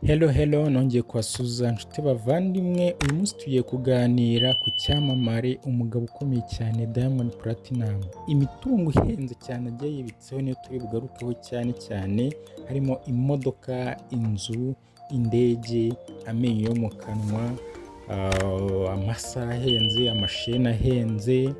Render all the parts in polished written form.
Hello nongeye kubasuhuza nshuti bavandimwe, uyu munsi tugiye kuganira ku cyamamare umugabo ukomeye cyane Diamond Platinum. Imitungo ihenze cyane agiye yibitseho niyo turi bugarukeho cyane harimo imodoka, inzu, indege, amenyo yo mu kanwa, amasaha ahenze, amasheni ahenze,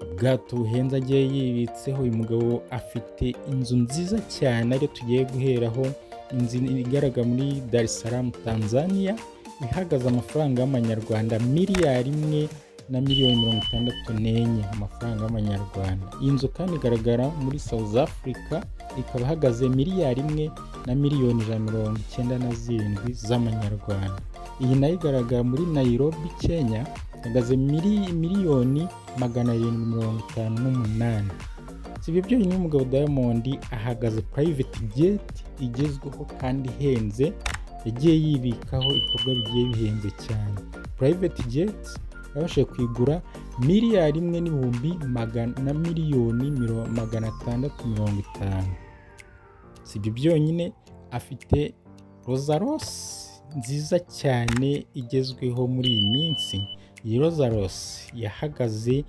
ubwato buhenze agiye yibitseho. Uyu mugabo afite inzu nziza cyane ariyo tugiye guheraho, inzu igaragara muri Dar es Salaam Tanzania, ihagaze amafaranga y'amanyarwanda miliyari 1,64,000,000 amafaranga y'amanyarwanda. Iyi nzu kandi igaragara muri South Africa, ikaba ihagaze miliyari 1,197,000 z'amanyarwanda. Iyi nayo igaragara muri Nairobi Kenya, ihagaze miliyoni 758. Si ibyo byonyine, umugabo Diamond ahagaze private jet igezweho kandi ihenze, yagiye yibikaho ibikorwa bigiye bihenze cyane. Private jet yabashije kuyigura miliyari 1,650,000. Si ibyo byonyine, afite Rolls nziza cyane igezweho muri iyi minsi. Iyi Rolls yahagaze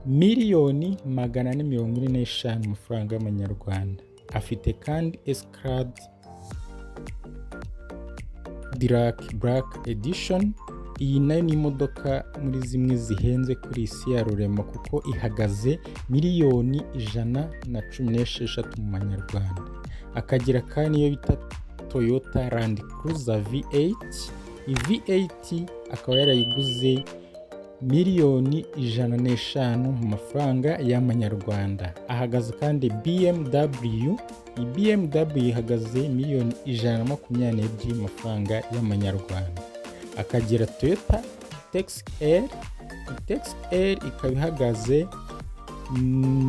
miliyoni 445 amafaranga y'amanyarwanda. Afite kandi Escalade Black Edition. Iyi nayo ni imodoka muri zimwe zihenze kuri isi ya rurema, kuko ihagaze miliyoni 116 mu manyarwanda. Akagira kandi iyo bita Toyota Land Cruiser V8. Iyi V8 akaba yarayiguze miliyoni 105 mu mafaranga y'amanyarwanda. Ahagaze kandi BMW. Iyi BMW ihagaze miliyoni 122 mu mafaranga y'amanyarwanda. Akagira Toyota TX-L. TX-L ikaba ihagaze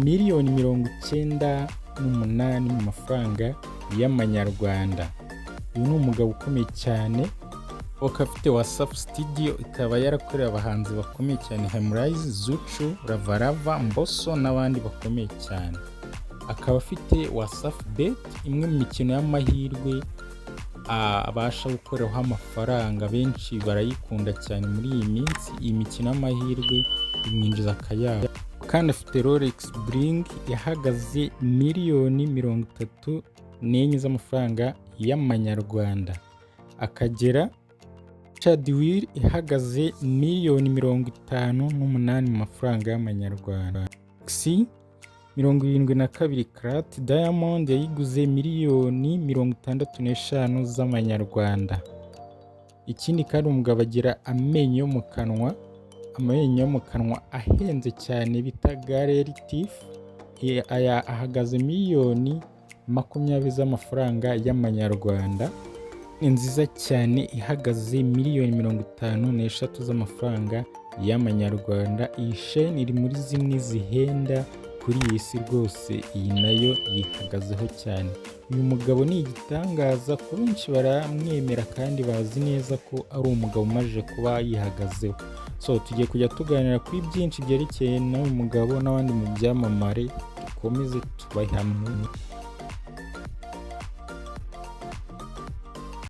miliyoni 98 mu mafaranga y'amanyarwanda. Uyu ni umugabo ukomeye cyane, akaba afite WhatsApp studio, ikaba yarakorera abahanzi bakomeye cyane Harmonize, Zuchu, Lava, Mbosso n'abandi bakomeye cyane. Akaba afite WhatsApp bet, imwe mu mikino y'amahirwe abasha gukoreraho amafaranga. Benshi barayikunda cyane muri iyi minsi. Iyi mikino y'amahirwe imwinjiza akayabo. Kandi afite Rolex Bling yahagaze miliyoni 34 z'amafaranga y'amanyarwanda. Akagera Chadwill ihagaze miliyoni 58 mu mafaranga y'amanyarwanda. 72 Carat Diamond yayiguze miliyoni 65 z'amanyarwanda. Ikindi kandi umugabo agira amenyo yo mu kanwa ahenze cyane bita Galeri Teeth. Aya ahagaze miliyoni 20 z'amafaranga y'amanyarwanda. Ni nziza cyane, ihagaze miliyoni 53 z'amafaranga y'amanyarwanda. Iyi sheni iri muri zimwe zihenda kuri iyi si rwose. Iyi nayo yihagazeho cyane. Uyu mugabo ni igitangaza, ku benshi baramwemera kandi bazi neza ko ari umugabo umaze kuba yihagazeho. Tugiye kujya tuganira kuri byinshi byerekeye n'uyu mugabo n'abandi mu byamamare. Dukomeze tubahe hamwe.